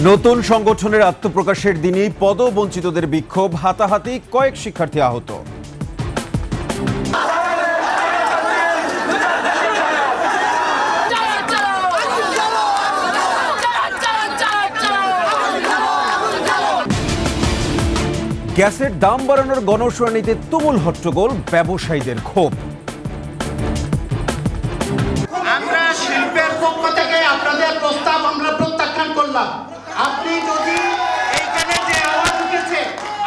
নতুন সংগঠনের আত্মপ্রকাশের দিনই পদবঞ্চিতদের বিক্ষোভ, হাতাহাতি, কয়েক শিক্ষার্থী আহত। গ্যাসের দাম বাড়ানোর গণশুনানিতে তুমুল হট্টগোল, ব্যবসায়ীদের ক্ষোভ। আমরা শিল্পের পক্ষ থেকে আপনাদের প্রস্তাব আমরা প্রত্যাখ্যান করলাম। আপনি যদি এইখানে যে আওয়াজ উঠেছে,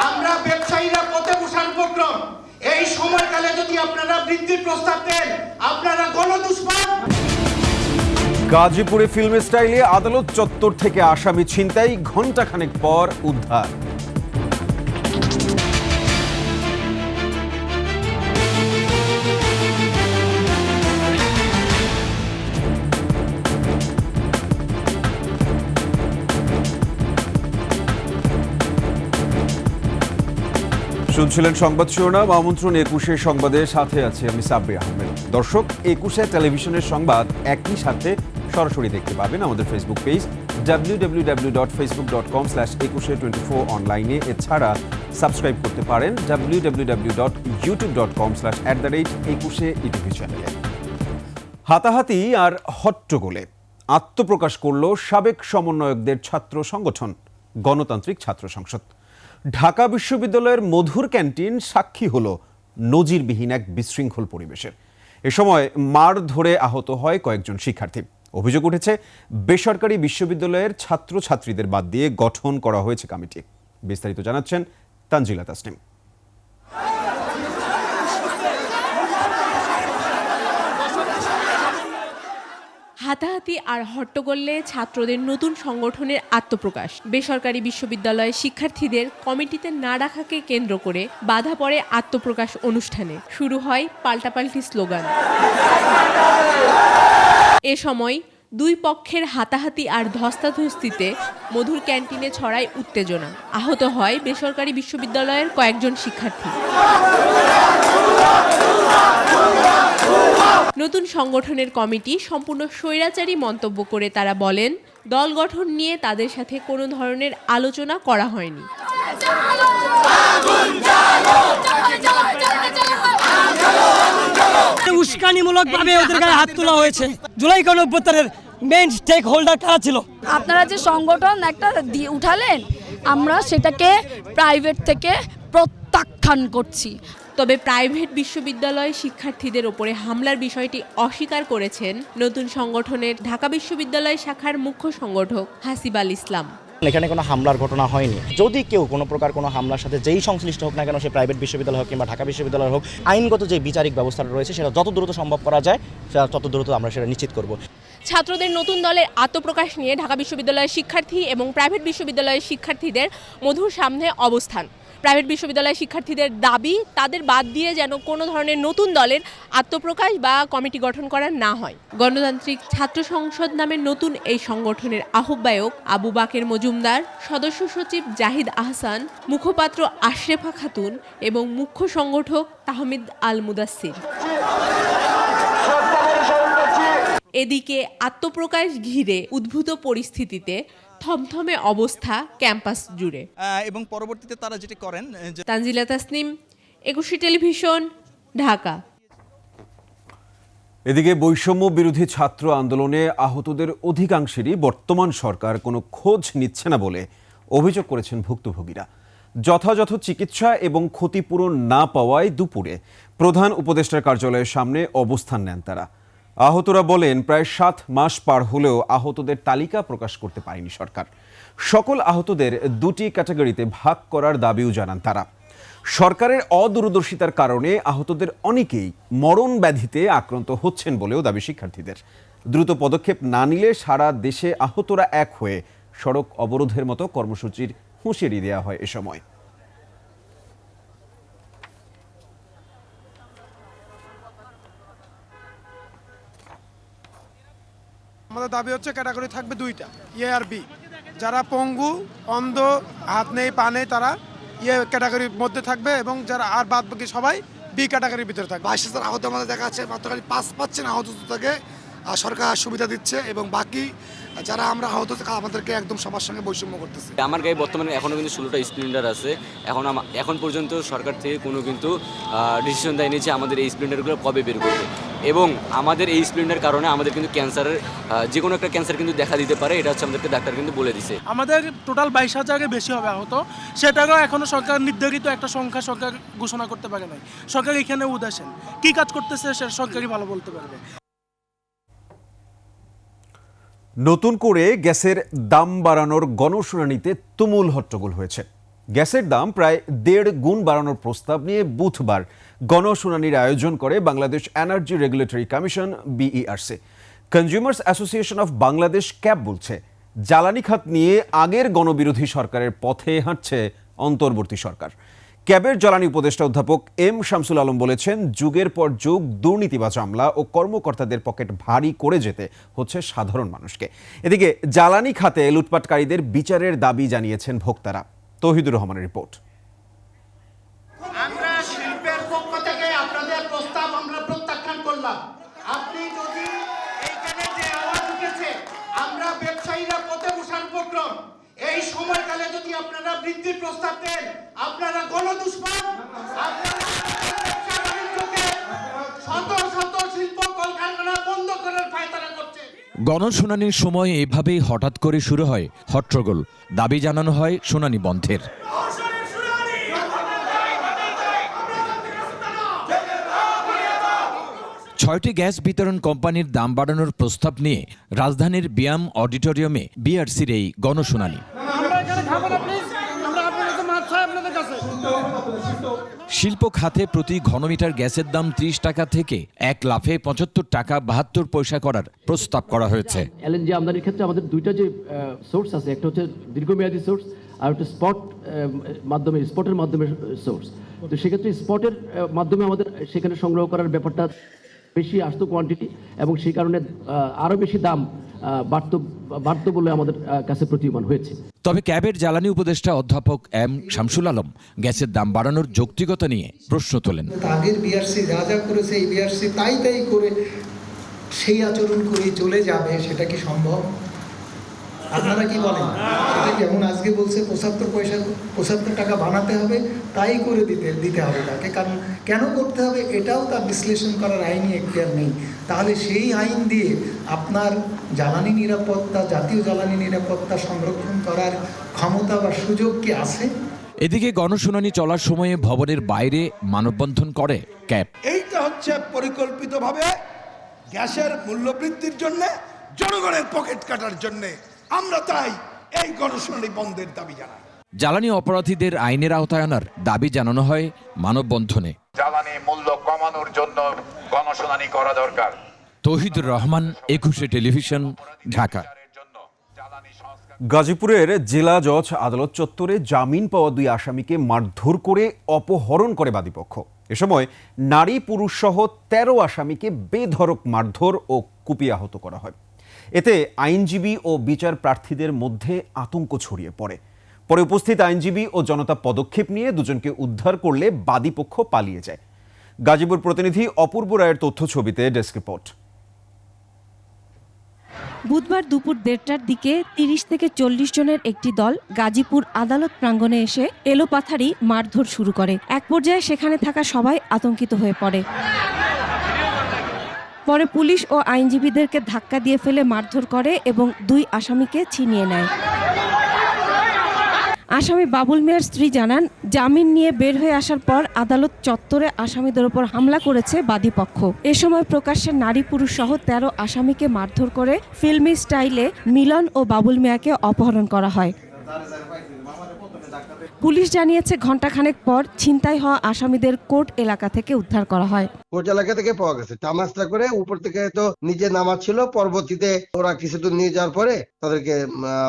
আমরা ব্যবসায়ীরা প্রতিভূষণ প্রক্রম, এই সময়কালে যদি আপনারা বৃদ্ধির প্রস্তাব দেন, আপনারা গণদুষ্কর্ম। গাজীপুরে ফিল্ম স্টাইলে আদালত চত্বর থেকে আসামি ছিনতাই, ঘণ্টাখানেক পর উদ্ধার। শুনছিলেন সংবাদ শিরোনাম, আমন্ত্রণ ২১ সংবাদের সাথে আছে আমি সাব্বির আহমেদ। দর্শক, ২১ টেলিভিশনের সংবাদ একই সাথে সরাসরি দেখতে পাবেন আমাদের ফেসবুক পেজ www.facebook.com/2124 অনলাইনে। এছাড়া সাবস্ক্রাইব করতে পারেন www.youtube.com/@21 চ্যানেলে। হাতাহাতি আর হট্টগোলে আত্মপ্রকাশ করল সাবেক সমন্বয়কদের ছাত্র সংগঠন গণতান্ত্রিক ছাত্র সংসদ। ঢাকা বিশ্ববিদ্যালয়ের মধুর ক্যান্টিন সাক্ষী হলো নজিরবিহীন এক বিশৃঙ্খল পরিবেশের। এ সময় মার ধরে আহত হয় কয়েকজন শিক্ষার্থী। অভিযোগ উঠেছে, বেসরকারি বিশ্ববিদ্যালয়ের ছাত্রছাত্রীদের বাদ দিয়ে গঠন করা হয়েছে কমিটি। বিস্তারিত জানাচ্ছেন তানজিলা তাসনিম। হাতাহাতি আর হট্টগোলে ছাত্রদের নতুন সংগঠনের আত্মপ্রকাশ। বেসরকারি বিশ্ববিদ্যালয়ের শিক্ষার্থীদের কমিটিতে না রাখাকে কেন্দ্র করে বাধা পড়ে আত্মপ্রকাশ অনুষ্ঠানে। শুরু হয় পাল্টাপাল্টি স্লোগান। এ সময় দুই পক্ষের হাতাহাতি আর ধস্তাধস্তিতে মধুর ক্যান্টিনে ছড়ায় উত্তেজনা। আহত হয় বেসরকারি বিশ্ববিদ্যালয়ের কয়েকজন শিক্ষার্থী। নতুন সংগঠনের কমিটি সম্পূর্ণ স্বৈরাচারী মন্তব্য করে তারা বলেন, দল গঠন নিয়ে তাদের সাথে কোনো ধরনের আলোচনা করা হয়নি। উস্কানিমূলকভাবে ওদের গায়ে হাত তোলা হয়েছে। জুলাই গণঅভ্যুত্থানের মেইন স্টেক হোল্ডার কারা ছিল? আপনারা যে সংগঠন একটা উঠালেন, আমরা সেটাকে প্রাইভেট থেকে প্রত্যাখ্যান করছি। তবে প্রাইভেট বিশ্ববিদ্যালয় শিক্ষার্থীদের ওপরে হামলার বিষয়টি অস্বীকার করেছেন নতুন সংগঠনের ঢাকা বিশ্ববিদ্যালয় শাখার মুখ্য সংগঠক হাসিব আল ইসলাম। এখানে কোনো হামলার ঘটনা হয়নি। যদি কেউ কোনো প্রকার কোনো হামলার সাথে যেই সংশ্লিষ্ট হোক না কেন, সে প্রাইভেট বিশ্ববিদ্যালয় হোক কিংবা ঢাকা বিশ্ববিদ্যালয় হোক, আইনগত যে বিচারিক ব্যবস্থাটা রয়েছে সেটা যত দ্রুত সম্ভব করা যায় তত দ্রুত আমরা সেটা নিশ্চিত করব। ছাত্রদের নতুন দলের আত্মপ্রকাশ নিয়ে ঢাকা বিশ্ববিদ্যালয়ের শিক্ষার্থী এবং প্রাইভেট বিশ্ববিদ্যালয়ের শিক্ষার্থীদের মধুর সামনে অবস্থান। প্রাইভেট বিশ্ববিদ্যালয়ের শিক্ষার্থীদের দাবি, তাদের বাদ দিয়ে যেন কোনো ধরনের নতুন দলের আত্মপ্রকাশ বা কমিটি গঠন করা না হয়। গণতান্ত্রিক ছাত্র সংসদ নামের নতুন এই সংগঠনের আহ্বায়ক আবু বাকের মজুমদার, সদস্য সচিব জাহিদ আহসান, মুখপাত্র আশরেফা খাতুন এবং মুখ্য সংগঠক তাহমিদ আল মুদাসসির। এদিকে আত্মপ্রকাশ ঘিরে উদ্ভূত পরিস্থিতিতে থমথমে অবস্থা ক্যাম্পাস জুড়ে। এবং পরবর্তীতে তারা যেটা করেন। তানজিলা তাসনিম, ২১ টেলিভিশন, ঢাকা। এদিকে বৈষম্য বিরোধী ছাত্র আন্দোলনে আহতদের অধিকাংশেরই বর্তমান সরকার কোনো খোঁজ নিচ্ছে না বলে অভিযোগ করেছেন ভুক্তভোগীরা। যথাযথ চিকিৎসা এবং ক্ষতিপূরণ না পাওয়ায় দুপুরে প্রধান উপদেষ্টার কার্যালয়ের সামনে অবস্থান নেন তারা। আহতরা বলেন, প্রায় ৭ মাস পার হলেও আহতদের তালিকা প্রকাশ করতে পারেনি সরকার। সকল আহতদের ২টি ক্যাটাগরিতে ভাগ করার দাবিও জানান তারা। সরকারের অদূরদর্শিতার কারণে আহতদের অনেকেই মরণ ব্যাধিতে আক্রান্ত হচ্ছেন বলেও দাবি শিক্ষার্থীদের। দ্রুত পদক্ষেপ না নিলে সারা দেশে আহতরা এক হয়ে সড়ক অবরোধের মতো কর্মসূচির হুঁশিয়ারি দেওয়া হয় এ সময়। আমাদের দাবি হচ্ছে ক্যাটাগরি থাকবে ২টা, এ আর বি। যারা পঙ্গু, অন্ধ, হাত নেই পা নেই, তারা ক্যাটাগরির মধ্যে থাকবে এবং যারা আর বাদ বাকি সবাই বি ক্যাটাগরির ভিতরে থাকবে। ২২,০০০ আহত আমাদের দেখা যাচ্ছে, মাত্র খালি ৫ পাচ্ছেন আহত থেকে সরকার সুবিধা দিচ্ছে এবং বাকি যারা আমরা আহত আমাদেরকে একদম সবার সঙ্গে বৈষম্য করতেছে। আমার গায়ে বর্তমানে এখনও কিন্তু 16টা স্প্লেন্ডার আছে। এখন পর্যন্ত সরকার থেকে কোনো কিন্তু ডিসিশন দেয়নি যে আমাদের এই স্প্লেন্ডারগুলো কবে বের করবে, এবং আমাদের এই স্প্লেন্ডার কারণে আমাদের কিন্তু ক্যান্সারের যে কোনো একটা ক্যান্সার কিন্তু দেখা দিতে পারে, এটা হচ্ছে আমাদেরকে ডাক্তার কিন্তু বলে দিছে। আমাদের টোটাল 22,000-এর বেশি হবে আহত, সেটারও এখনো সরকার নির্ধারিত একটা সংখ্যা সরকার ঘোষণা করতে পারে নাই। সরকার এখানে উদাসীন, কি কাজ করতেছে সেটা সরকারই ভালো বলতে পারবে। নতুন করে গ্যাসের দাম বাড়ানোর গণশুনানিতে তুমুল হট্টগোল হয়েছে। গ্যাসের দাম প্রায় 1.5 গুণ বাড়ানোর প্রস্তাব নিয়ে বুধবার গণশুনানির আয়োজন করে Bangladesh energy regulatory commission BERC। Consumers association of Bangladesh cab বলছে, জ্বালানি খাত নিয়ে আগের গণবিরোধী সরকারের পথে হাঁটছে অন্তর্বর্তী সরকার। ক্যাবের জ্বালানি উপদেষ্টা অধ্যাপক M শামসুল আলম বলেছেন, যুগের পর যুগ দুর্নীতিবাজ আমলা ও কর্মকর্তাদের পকেট ভারী করে যেতে হচ্ছে সাধারণ মানুষকে। এদিকে জ্বালানি খাতে লুটপাটকারীদের বিচারের দাবি জানিয়েছেন ভোক্তারা। তৌহিদুর রহমানের রিপোর্ট। আমরা শিল্পের পক্ষ থেকে আপনাদের প্রস্তাব আমরা প্রত্যাখ্যান করলাম। আপনি যদি এইখানে যে আওয়াজ উঠেছে, আমরা ব্যবসায়ীরা পথে বসার উপক্রম, এই সময়কালে যদি আপনারা বৃদ্ধির প্রস্তাব দেন, আপনারা গণদুশমন, আপনারা ব্যবসা বাণিজ্যকে শত শত শিল্প কলকারখানা বন্ধ করার ফায়দারা করছেন। গণশুনানির সময় এভাবেই হঠাৎ করে শুরু হয় হট্টগোল। দাবি জানানো হয় শুনানি বন্ধের। 6টি গ্যাস বিতরণ কোম্পানির দাম বাড়ানোর প্রস্তাব নিয়ে রাজধানীর বিয়াম অডিটোরিয়ামে BERCর এই গণশুনানি। শিল্প খাতে প্রতি ঘনমিটার গ্যাসের দাম 30 টাকা থেকে 1 লাফে 75 টাকা 72 পয়সা করার প্রস্তাব করা হয়েছে। LNG আমদানির ক্ষেত্রে আমাদের দুইটা যে সোর্স আছে, একটা হচ্ছে দীর্ঘমেয়াদী সোর্স আর একটা স্পটের মাধ্যমে সোর্স। তো সেক্ষেত্রে স্পটের মাধ্যমে আমাদের সেখানে সংগ্রহ করার ব্যাপারটা বেশি আসতো কোয়ান্টিটি, এবং সেই কারণে আরও বেশি দাম বাড়তো বলে আমাদের কাছে প্রতীয়মান হয়েছে। তবে ক্যাবের জ্বালানি উপদেষ্টা অধ্যাপক M শামসুল আলম গ্যাসের দাম বাড়ানোর যৌক্তিকতা নিয়ে প্রশ্ন তোলেন। আগের BERC যা যা করেছে এই BERC তাই করে সেই আচরণ করে চলে যাবে, সেটা কি সম্ভব? আপনারা কি বলেন? সেটা যেমন আজকে বলছে 75 টাকা বানাতে হবে, তাই করে দিতে হবে তাকে। কারণ কেন করতে হবে এটাও তার বিশ্লেষণ করার আইনি এখতিয়ার নেই। তাহলে সেই আইন দিয়ে আপনার জ্বালানি নিরাপত্তা, জাতীয় জ্বালানি নিরাপত্তা সংরক্ষণ করার ক্ষমতা বা সুযোগ কি আছে? এদিকে গণশুনানি চলার সময়ে ভবনের বাইরে মানববন্ধন করে ক্যাব। এইটা হচ্ছে পরিকল্পিতভাবে গ্যাসের মূল্য বৃদ্ধির জন্য, জনগণের পকেট কাটার জন্য। আমরা তাই এই গণশুনানি বন্ধের দাবি জানাই। জ্বালানি অপরাধীদের আইনের আওতায় আনার দাবি জানানো হয় মানববন্ধনে। জ্বালানি মূল্য কমানোর জন্য গণশুনানি করা দরকার। তৌহিদুর রহমান, 21 টেলিভিশন, ঢাকা। গাজীপুরের জেলা জজ আদালত চত্বরে জামিন পাওয়া 2 আসামিকে মারধর করে অপহরণ করে বাদীপক্ষ। এ সময় নারী পুরুষ সহ 13 আসামিকে বেধড়ক মারধর ও কুপিয়ে আহত করা হয়। এতে আইনজীবী ও বিচার প্রার্থীদের মধ্যে আতঙ্ক ছড়িয়ে পড়ে। পরে উপস্থিত আইনজীবী ও জনতা পদক্ষেপ নিয়ে দুজনকে উদ্ধার করলে বাদীপক্ষ পালিয়ে যায়। গাজীপুর প্রতিনিধি অপূর্ব রায়ের তথ্য ছবিতে ডেস্ক রিপোর্ট। বুধবার দুপুর 1:30টার দিকে 30 থেকে 40 জনের একটি দল গাজীপুর আদালত প্রাঙ্গণে এসে এলোপাথারি মারধর শুরু করে। এক পর্যায়ে সেখানে থাকা সবাই আতঙ্কিত হয়ে পড়ে। পরে পুলিশ ও আইনজীবীদেরকে ধাক্কা দিয়ে ফেলে মারধর করে এবং 2 আসামিকে ছিনিয়ে নেয়। আসামি বাবুল মিয়ার স্ত্রী জানান, জামিন নিয়ে বের হয়ে আসার পর আদালত চত্বরে আসামিদের উপর হামলা করেছে বাদীপক্ষ। এ সময় প্রকাশ্যে নারী পুরুষ সহ 13 আসামিকে মারধর করে ফিল্মি স্টাইলে মিলন ও বাবুল মিয়াকে অপহরণ করা হয়। পুলিশ জানিয়েছে, ঘণ্টাখানেক পর ছিনতাই হওয়া আসামিদের কোর্ট এলাকা থেকে উদ্ধার করা হয়। কোর্ট এলাকা থেকে পাওয়া গেছে টামাস্তা করে, উপর থেকে হয়তো নিচে নামাচ্ছিল, পরবর্তীতে ওরা কিছু দূর নিয়ে যাওয়ার পরে তাদেরকে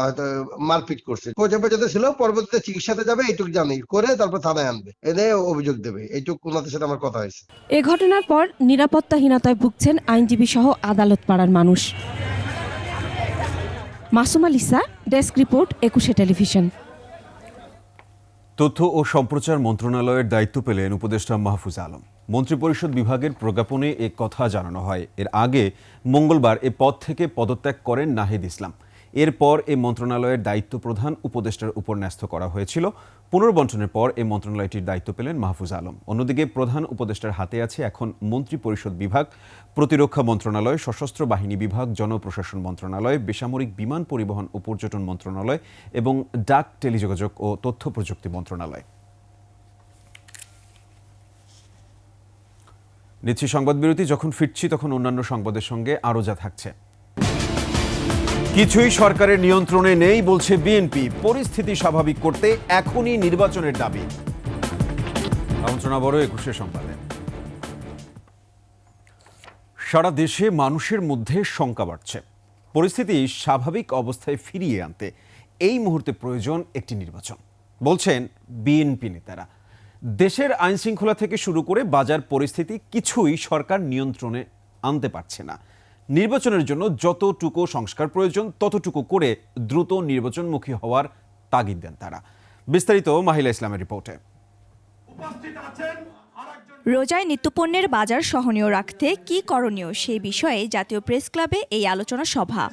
হয়তো মারপিট করছে। কোচে পর্যন্ত ছিল, পরবর্তীতে চিকিৎসাতে যাবে এইটুকু জানি করে তারপর থানায় আনবে, এদের অভিযোগ দেবে, এইটুকু ওনাদের সাথে আমার কথা হয়েছে। এ ঘটনার পর নিরাপত্তাহীনতায় ভুগছেন আইনজীবী সহ আদালত পাড়ার মানুষ। Masuma Lisa, desk report, 21 television. তথ্য ও সম্প্রচার মন্ত্রণালয়ের দায়িত্ব পেলেন উপদেষ্টা মাহফুজ আলম। মন্ত্রিপরিষদ বিভাগের প্রজ্ঞাপনে এ কথা জানানো হয়। এর আগে মঙ্গলবার এ পদ থেকে পদত্যাগ করেন নাহিদ ইসলাম। এরপর এই মন্ত্রণালয়ের দায়িত্ব প্রধান উপদেষ্টার উপর ন্যস্ত করা হয়েছিল। পুনর্বণ্টনের পর এই মন্ত্রণালয়টির দায়িত্ব পেলেন মাহফুজ আলম। অন্যদিকে প্রধান উপদেষ্টার হাতে আছে এখন মন্ত্রিপরিষদ বিভাগ, প্রতিরক্ষা মন্ত্রণালয়, সশস্ত্র বাহিনী বিভাগ, জনপ্রশাসন মন্ত্রণালয়, বেসামরিক বিমান পরিবহন ও পর্যটন মন্ত্রণালয় এবং ডাক, টেলিযোগাযোগ ও তথ্য প্রযুক্তি মন্ত্রণালয়। নিচ্ছি সংবাদ বিরতি। যখন ফিরছি তখন অন্যান্য সংবাদের সঙ্গে আরও যা থাকছে। কিছুই সরকারের নিয়ন্ত্রণে নেই বলছে বিএনপি। পরিস্থিতি স্বাভাবিক করতে এখনই নির্বাচনের দাবি। আলোচনা বড় ২১ সংবাদে। সারা দেশে মানুষের মধ্যে শঙ্কা বাড়ছে। পরিস্থিতি স্বাভাবিক অবস্থায় ফিরিয়ে আনতে এই মুহূর্তে প্রয়োজন একটি নির্বাচন বলছেন বিএনপি নেতারা। দেশের আইন শৃঙ্খলা থেকে শুরু করে বাজার পরিস্থিতি কিছুই সরকার নিয়ন্ত্রণে আনতে পারছে না। নির্বাচনের জন্য যতটুকু সংস্কার প্রয়োজন ততটুকু করে দ্রুত নির্বাচনমুখী হওয়ার তাগিদ দেন তারা। বিস্তারিত মাহিলা ইসলামের রিপোর্টে। রোজায় নিত্যপণ্যের বাজার সহনীয় রাখতে কি করণীয় সেই বিষয়ে জাতীয় প্রেস ক্লাবে এই আলোচনা সভা।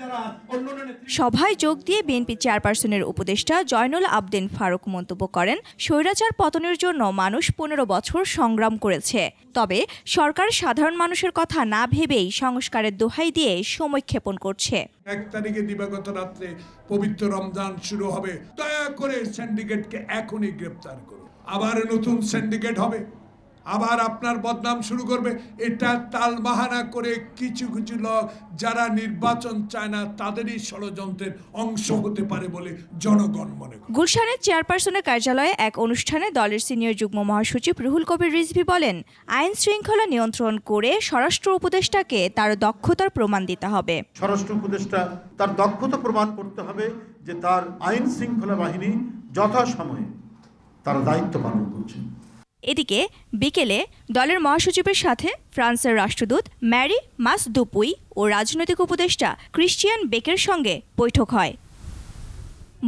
সভায় যোগ দিয়ে বিএনপি চেয়ারপারসনের উপদেষ্টা জয়নুল আবদিন ফারুক মন্তব্য করেন, স্বৈরাচার পতনের জন্য মানুষ ১৫ বছর সংগ্রাম করেছে, তবে সরকার সাধারণ মানুষের কথা না ভেবেই সংস্কারের দোহাই দিয়ে সময় ক্ষেপণ করছে। ১ তারিখে দিবাগত রাত্রে পবিত্র রমজান শুরু হবে, দয়া করে সিন্ডিকেটকে এখনই গ্রেপ্তার করুন। আবার নতুন সিন্ডিকেট হবে, আবার আপনার বদনাম শুরু করবে। এটা তালবাহানা করে কিছু কিছু লোক যারা নির্বাচন চায় না তাদেরই ষড়যন্ত্রের অংশ হতে পারে বলে জনগণ মনে করে। গুলশানের চেয়ারপারসনের কার্যালয়ে এক অনুষ্ঠানে দলের সিনিয়র যুগ্ম মহাসচিব রুহুল কবির রিজভী বলেন, আইন শৃঙ্খলা নিয়ন্ত্রণ করে স্বরাষ্ট্র উপদেষ্টাকে তার দক্ষতার প্রমাণ দিতে হবে। স্বরাষ্ট্র উপদেষ্টা তার দক্ষতা প্রমাণ করতে হবে যে তার আইন শৃঙ্খলা বাহিনী যথাসময়ে তার দায়িত্ব পালন করছে। এদিকে বিকেলে দলের মহাসচিবের সাথে ফ্রান্সের রাষ্ট্রদূত ম্যারি মাসদুপুই ও রাজনৈতিক উপদেষ্টা ক্রিশ্চিয়ান বেকের সঙ্গে বৈঠক হয়।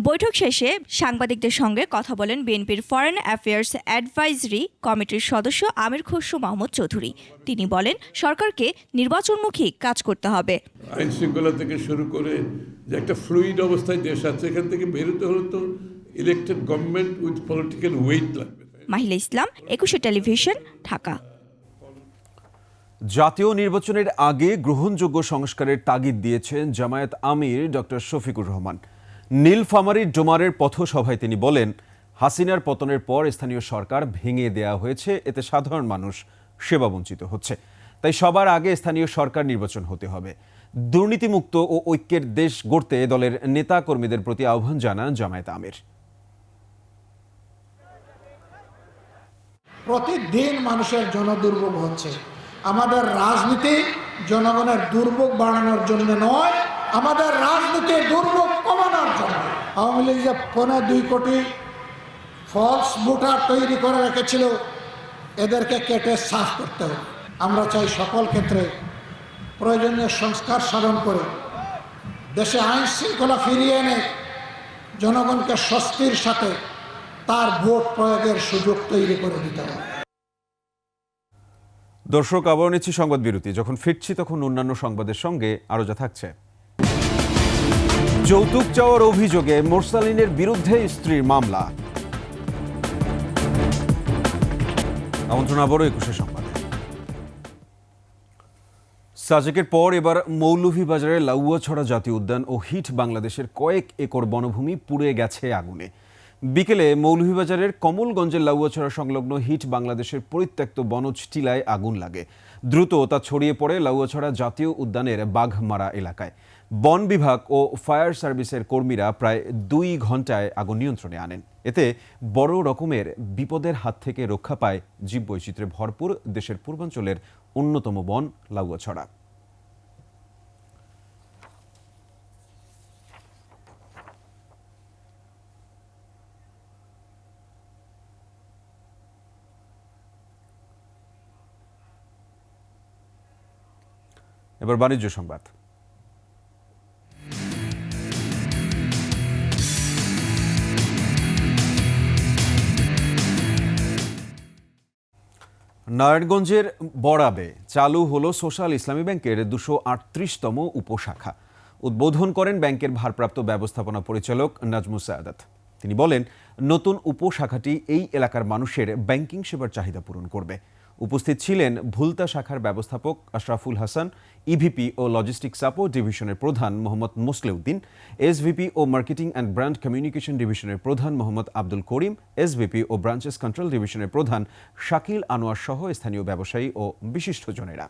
বৈঠক শেষে সাংবাদিকদের সঙ্গে কথা বলেন বিএনপির ফরেন অ্যাফেয়ার্স অ্যাডভাইজরি কমিটির সদস্য আমির খসরু মাহমুদ চৌধুরী। তিনি বলেন, সরকারকে নির্বাচনমুখী কাজ করতে হবে। আইন শৃঙ্খলা থেকে শুরু করে যে একটা ফ্লুইড অবস্থায় দেশ আছে, এখান থেকে বেরোতে হলে তো elected government with political weight লাগবে। মাহিলা ইসলাম, ২১ টেলিভিশন, ঢাকা। জাতীয় নির্বাচনের আগে গ্রহণযোগ্য সংস্কারের তাগিদ দিয়েছেন জামায়াত আমির ডক্টর শফিকুর রহমান। নীলফামারীর ডোমারের পথসভায় তিনি বলেন, হাসিনার পতনের পর স্থানীয় সরকার ভেঙে দেয়া হয়েছে, এতে সাধারণ মানুষ সেবাবঞ্চিত হচ্ছে। তাই সবার আগে স্থানীয় সরকার নির্বাচন হতে হবে। দুর্নীতিমুক্ত ও ঐক্যের দেশ গড়তে দলের নেতা কর্মীদের প্রতি আহ্বান জানান জামায়াত আমির। প্রতিদিন মানুষের জনদুর্ভোগ হচ্ছে। আমাদের রাজনীতি জনগণের দুর্ভোগ বাড়ানোর জন্য নয়, আমাদের রাজনীতি দুর্ভোগ কমানোর জন্য। আওয়ামী লীগ যে ২ কোটি ফলস ভোটার তৈরি করে রেখেছিল, এদেরকে কেটে সাফ করতে হবে। আমরা চাই সকল ক্ষেত্রে প্রয়োজনীয় সংস্কার সাধন করে দেশে আইন শৃঙ্খলা ফিরিয়ে এনে জনগণকে স্বস্তির সাথে তার ভোট প্রয়োগের সুযোগ তৈরি করে দিতে হবে। দর্শক, আবার নিচ্ছি সংবাদ বিরতি। যখন ফিরছি তখন অন্যান্য সংবাদের সঙ্গে আরো যা থাকছে। যৌতুক চাওয়ার অভিযোগে মোরসালিনের বিরুদ্ধে স্ত্রীর মামলা। আমন্ত্রণ আবারও ২১ সংবাদে। সাজেকের পর এবার মৌলভীবাজারের লাউয়াছড়া জাতীয় উদ্যান ও হিট বাংলাদেশের কয়েক একর বনভূমি পুড়ে গেছে আগুনে। বিকেলে মৌলভীবাজারের কমলগঞ্জের লাউয়াছড়া সংলগ্ন হিট বাংলাদেশের পরিত্যক্ত বনজ টিলায় আগুন লাগে। দ্রুত তা ছড়িয়ে পড়ে লাউয়াছড়া জাতীয় উদ্যানের বাঘমারা এলাকায়। বন বিভাগ ও ফায়ার সার্ভিসের কর্মীরা প্রায় ২ ঘন্টায় আগুন নিয়ন্ত্রণে আনেন। এতে বড় রকমের বিপদের হাত থেকে রক্ষা পায় জীববৈচিত্র্যে ভরপুর দেশের পূর্বাঞ্চলের অন্যতম বন লাউয়াছড়া। এবার বাণিজ্য সংবাদ। নারায়ণগঞ্জের বড়াবে চালু হলো সোশ্যাল ইসলামী ব্যাংকের ২৩৮তম উপশাখা। উদ্বোধন করেন ব্যাংকের ভারপ্রাপ্ত ব্যবস্থাপনা পরিচালক নাজমুস সায়াদাত। তিনি বলেন, নতুন উপশাখাটি এই এলাকার মানুষের ব্যাংকিং সেবার চাহিদা পূরণ করবে। উপস্থিত ছিলেন ভুলতা শাখার ব্যবস্থাপক আশরাফুল হাসান, ইভিপি ও লজিস্টিক সাপোর্ট ডিভিশনের প্রধান Mohammad Mosleuddin, SVP O marketing and brand communication ডিভিশনের প্রধান মোহাম্মদ আব্দুল করিম, এসভিপি ও ব্রাঞ্চেস কন্ট্রোল ডিভিশনের প্রধান শাকিল আনোয়ার সহ স্থানীয় ব্যবসায়ী ও বিশিষ্টজনেরা।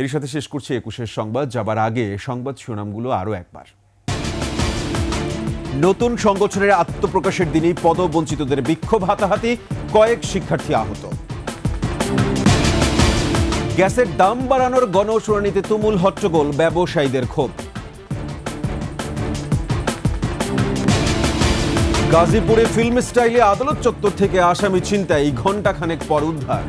এর সাথে শেষ করছি ২১-এর সংবাদ। যাবার আগে সংবাদ শিরোনামগুলো আরও একবার। নতুন সংগঠনের আত্মপ্রকাশের দিনেই পদবঞ্চিতদের বিক্ষোভ, হাতাহাতি, কয়েক শিক্ষার্থী আহত। গ্যাসের দাম বাড়ানোর গণশুনানিতে তুমুল হট্টগোল, ব্যবসায়ীদের ক্ষোভ। গাজীপুরে ফিল্ম স্টাইলে আদালত চত্বর থেকে আসামি ছিনতাই, ঘণ্টাখানেক পর উদ্ধার।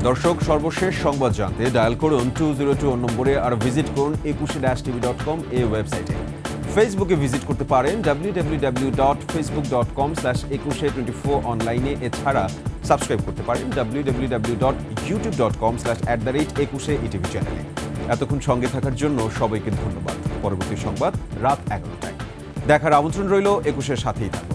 দর্শক, সর্বশেষ সংবাদ জানতে ডায়াল করুন 202 নম্বরে আর ভিজিট করুন 21-tv.com এই ওয়েবসাইটে। ফেসবুকে ভিজিট করতে পারেন www.facebook.com/2124 অনলাইনে। এছাড়া সাবস্ক্রাইব করতে পারেন www.youtube.com/@21etv চ্যানেলে। এতক্ষণ সঙ্গে থাকার জন্য সবাইকে ধন্যবাদ। পরবর্তী সংবাদ রাত 11টায় দেখার আমন্ত্রণ রইল। 21-এর সাথেই থাকুন।